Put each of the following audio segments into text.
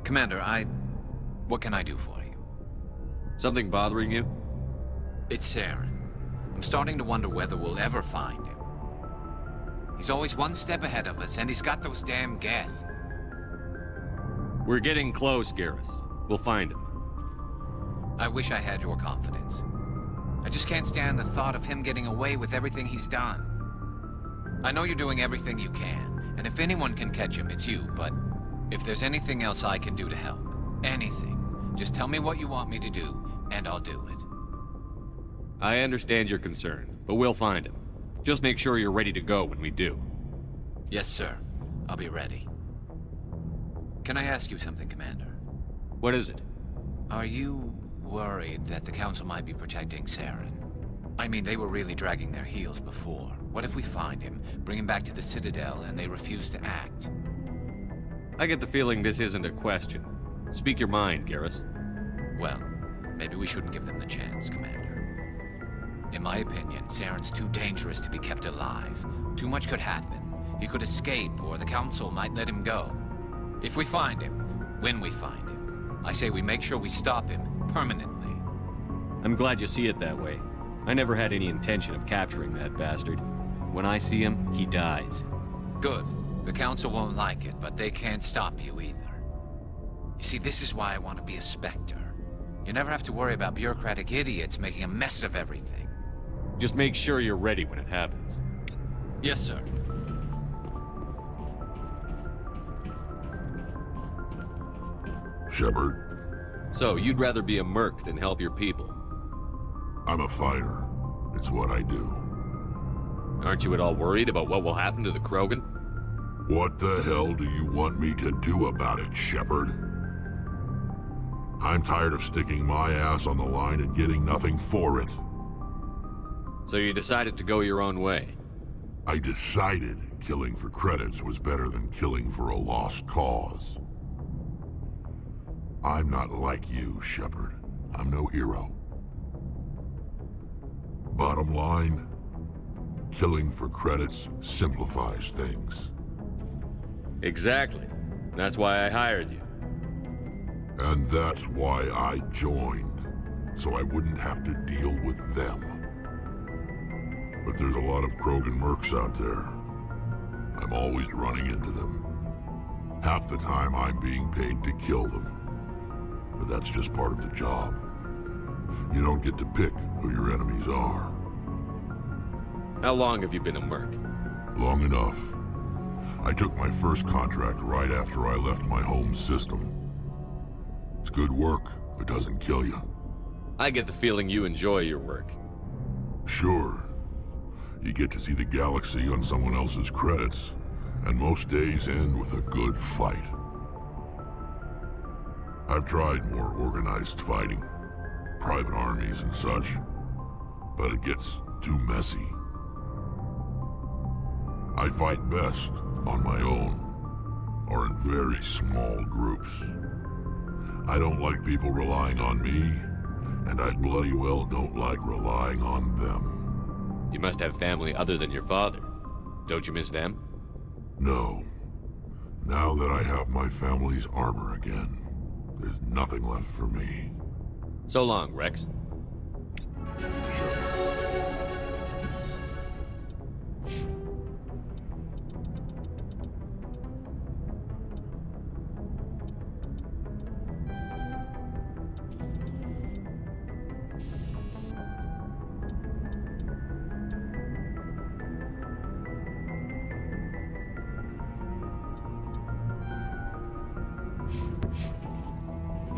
Commander, what can I do for you? Something bothering you? It's Saren. I'm starting to wonder whether we'll ever find him. He's always one step ahead of us, and he's got those damn Geth. We're getting close, Garrus. We'll find him. I wish I had your confidence. I just can't stand the thought of him getting away with everything he's done. I know you're doing everything you can, and if anyone can catch him, it's you, but if there's anything else I can do to help, anything, just tell me what you want me to do, and I'll do it. I understand your concern, but we'll find him. Just make sure you're ready to go when we do. Yes, sir. I'll be ready. Can I ask you something, Commander? What is it? Are you worried that the Council might be protecting Saren? I mean, they were really dragging their heels before. What if we find him, bring him back to the Citadel, and they refuse to act? I get the feeling this isn't a question. Speak your mind, Garrus. Well, maybe we shouldn't give them the chance, Commander. In my opinion, Saren's too dangerous to be kept alive. Too much could happen. He could escape, or the Council might let him go. If we find him, when we find him, I say we make sure we stop him permanently. I'm glad you see it that way. I never had any intention of capturing that bastard. When I see him, he dies. Good. The Council won't like it, but they can't stop you either. You see, this is why I want to be a Spectre. You never have to worry about bureaucratic idiots making a mess of everything. Just make sure you're ready when it happens. Yes, sir. Shepard? So, you'd rather be a merc than help your people? I'm a fighter. It's what I do. Aren't you at all worried about what will happen to the Krogan? What the hell do you want me to do about it, Shepard? I'm tired of sticking my ass on the line and getting nothing for it. So you decided to go your own way? I decided killing for credits was better than killing for a lost cause. I'm not like you, Shepard. I'm no hero. Bottom line, killing for credits simplifies things. Exactly. That's why I hired you. And that's why I joined, so I wouldn't have to deal with them. But there's a lot of Krogan mercs out there. I'm always running into them. Half the time I'm being paid to kill them. But that's just part of the job. You don't get to pick who your enemies are. How long have you been a merc? Long enough. I took my first contract right after I left my home system. It's good work if it doesn't kill you. I get the feeling you enjoy your work. Sure. You get to see the galaxy on someone else's credits, and most days end with a good fight. I've tried more organized fighting, private armies and such, but it gets too messy. I fight best on my own, or in very small groups. I don't like people relying on me, and I bloody well don't like relying on them. You must have family other than your father. Don't you miss them? No. Now that I have my family's armor again, there's nothing left for me. So long, Rex.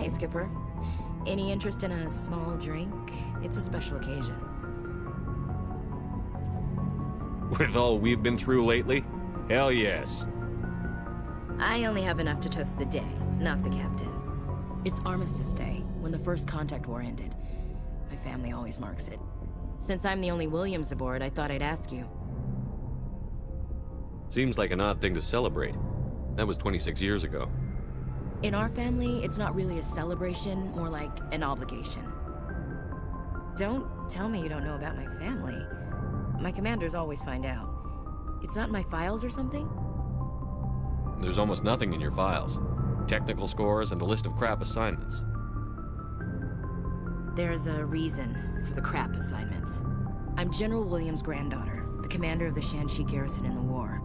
Hey, Skipper. Any interest in a small drink? It's a special occasion. With all we've been through lately? Hell yes. I only have enough to toast the day, not the captain. It's Armistice Day, when the first contact war ended. My family always marks it. Since I'm the only Williams aboard, I thought I'd ask you. Seems like an odd thing to celebrate. That was 26 years ago. In our family, it's not really a celebration, more like an obligation. Don't tell me you don't know about my family. My commanders always find out. It's not in my files or something? There's almost nothing in your files. technical scores, and a list of crap assignments. There's a reason for the crap assignments. I'm General Williams' granddaughter, the commander of the Shanxi garrison in the war.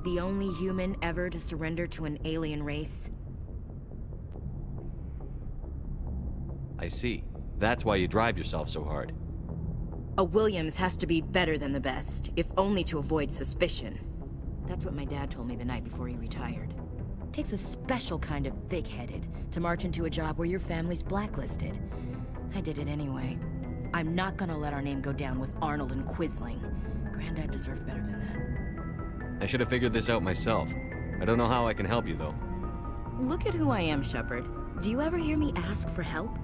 The only human ever to surrender to an alien race. I see. That's why you drive yourself so hard. A Williams has to be better than the best, if only to avoid suspicion. That's what my dad told me the night before he retired. Takes a special kind of thick-headed to march into a job where your family's blacklisted. I did it anyway. I'm not gonna let our name go down with Arnold and Quisling. Granddad deserved better than that. I should have figured this out myself. I don't know how I can help you, though. Look at who I am, Shepard. Do you ever hear me ask for help?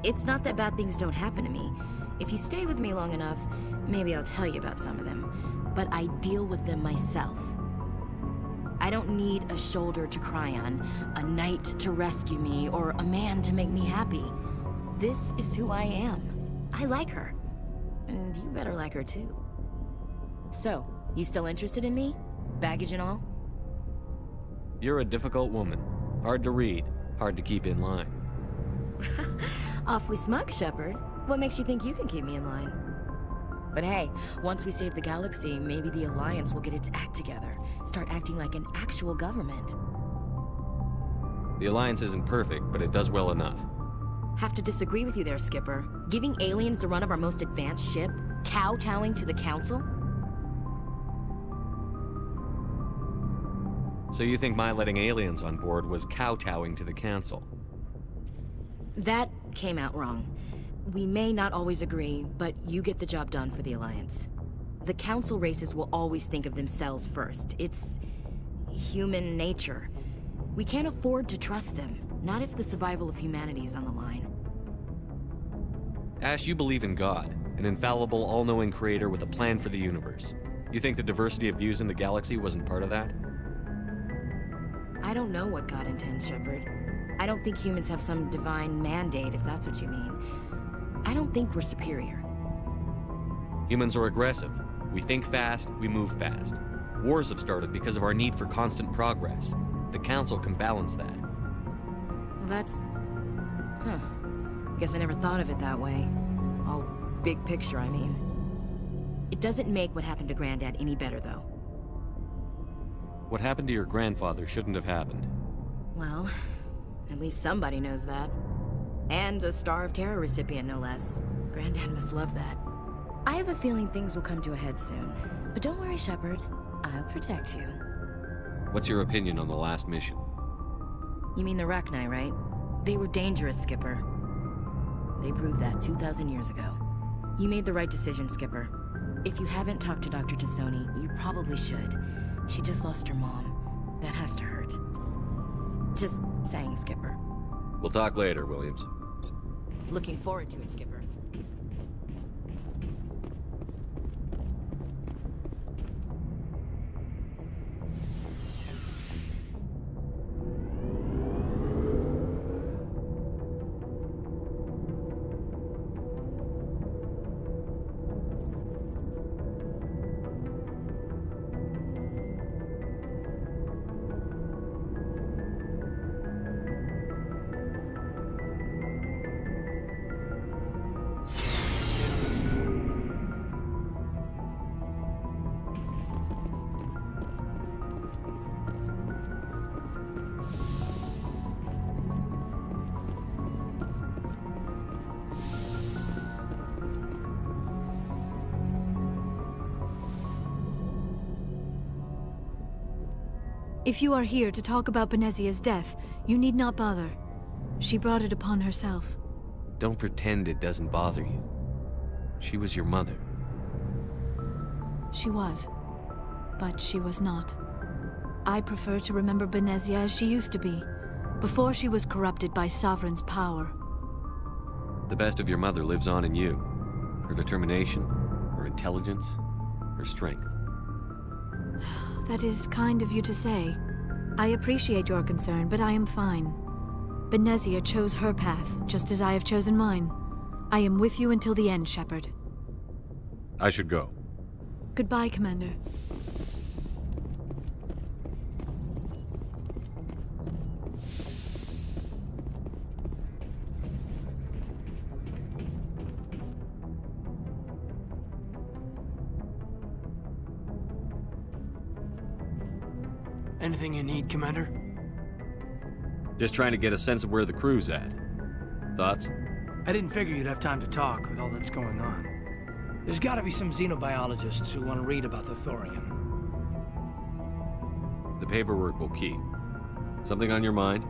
It's not that bad things don't happen to me. If you stay with me long enough, maybe I'll tell you about some of them. But I deal with them myself. I don't need a shoulder to cry on, a knight to rescue me, or a man to make me happy. This is who I am. I like her. And you better like her too. So, you still interested in me? Baggage and all? You're a difficult woman. Hard to read, hard to keep in line. Awfully smug, Shepard. What makes you think you can keep me in line? But hey, once we save the galaxy, maybe the Alliance will get its act together. Start acting like an actual government. The Alliance isn't perfect, but it does well enough. Have to disagree with you there, Skipper. Giving aliens the run of our most advanced ship? Kowtowing to the Council? So you think my letting aliens on board was kowtowing to the Council? That came out wrong. We may not always agree, but you get the job done for the Alliance. The Council races will always think of themselves first. It's human nature. We can't afford to trust them, not if the survival of humanity is on the line. Ash, you believe in God, an infallible, all-knowing creator with a plan for the universe. You think the diversity of views in the galaxy wasn't part of that? I don't know what God intends, Shepard. I don't think humans have some divine mandate, if that's what you mean. I don't think we're superior. Humans are aggressive. We think fast, we move fast. Wars have started because of our need for constant progress. The Council can balance that. Well, that's... Huh. Guess I never thought of it that way. All big picture, I mean. It doesn't make what happened to Granddad any better, though. What happened to your grandfather shouldn't have happened. Well, at least somebody knows that. And a Star of Terror recipient, no less. Granddad must love that. I have a feeling things will come to a head soon. But don't worry, Shepard. I'll protect you. What's your opinion on the last mission? You mean the Rachni, right? They were dangerous, Skipper. They proved that 2,000 years ago. You made the right decision, Skipper. If you haven't talked to Dr. Tassoni, you probably should. She just lost her mom. That has to hurt. Just saying, Skipper. We'll talk later, Williams. Looking forward to it, Skipper. If you are here to talk about Benezia's death, you need not bother. She brought it upon herself. Don't pretend it doesn't bother you. She was your mother. She was. But she was not. I prefer to remember Benezia as she used to be, before she was corrupted by Sovereign's power. The best of your mother lives on in you. Her determination, her intelligence, her strength. That is kind of you to say. I appreciate your concern, but I am fine. Benezia chose her path, just as I have chosen mine. I am with you until the end, Shepard. I should go. Goodbye, Commander. Anything you need, Commander? Just trying to get a sense of where the crew's at. Thoughts? I didn't figure you'd have time to talk with all that's going on. There's gotta be some xenobiologists who want to read about the thorium. The paperwork will keep. Something on your mind?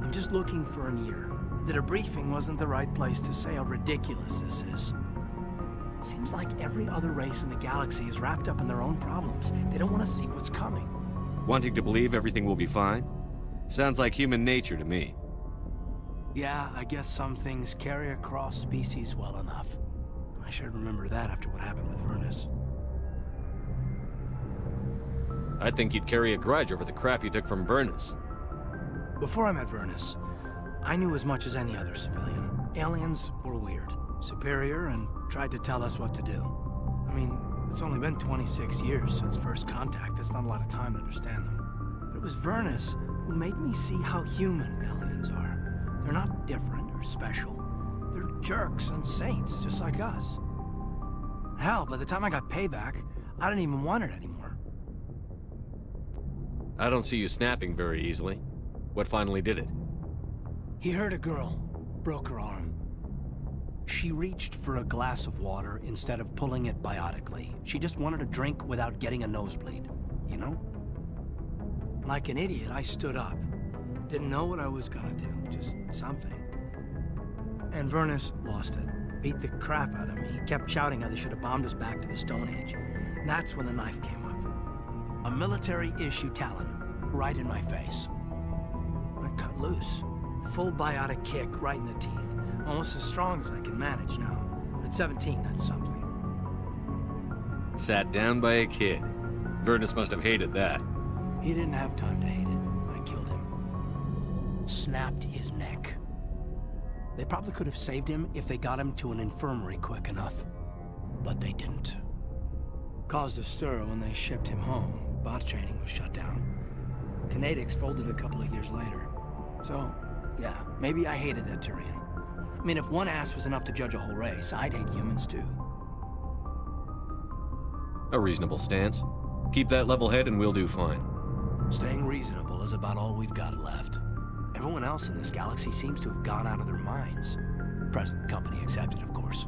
I'm just looking for an ear. The debriefing wasn't the right place to say how ridiculous this is. Seems like every other race in the galaxy is wrapped up in their own problems. They don't want to see what's coming. Wanting to believe everything will be fine? Sounds like human nature to me. Yeah, I guess some things carry across species well enough. I should remember that after what happened with Vernus. I think you'd carry a grudge over the crap you took from Vernus. Before I met Vernus, I knew as much as any other civilian. Aliens were weird, superior, and tried to tell us what to do. I mean, it's only been 26 years since first contact. That's not a lot of time to understand them. But it was Vernus who made me see how human aliens are. They're not different or special. They're jerks and saints, just like us. Hell, by the time I got payback, I didn't even want it anymore. I don't see you snapping very easily. What finally did it? He hurt a girl, broke her arm. She reached for a glass of water instead of pulling it biotically. She just wanted a drink without getting a nosebleed, you know? Like an idiot, I stood up. Didn't know what I was gonna do, just something. And Vernus lost it. Beat the crap out of me. Kept shouting how they should have bombed us back to the Stone Age. And that's when the knife came up. A military-issue talon, right in my face. I cut loose. Full biotic kick right in the teeth. Almost as strong as I can manage now. But at 17, that's something. Sat down by a kid. Vernus must have hated that. He didn't have time to hate it. I killed him. Snapped his neck. They probably could have saved him if they got him to an infirmary quick enough. But they didn't. Caused a stir when they shipped him home. Bot training was shut down. Kinetics folded a couple of years later. So, yeah, maybe I hated that Turian. I mean, if one ass was enough to judge a whole race, I'd hate humans too. A reasonable stance. Keep that level head and we'll do fine. Staying reasonable is about all we've got left. Everyone else in this galaxy seems to have gone out of their minds. Present company accepted, of course.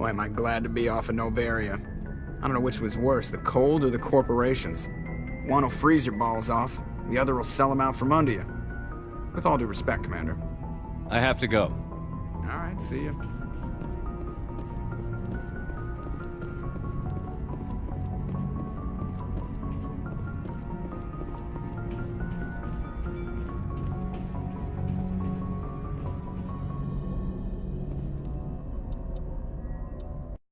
Boy, am I glad to be off of Novaria. I don't know which was worse, the cold or the corporations. One will freeze your balls off, the other will sell them out from under you. With all due respect, Commander. I have to go. All right, see you.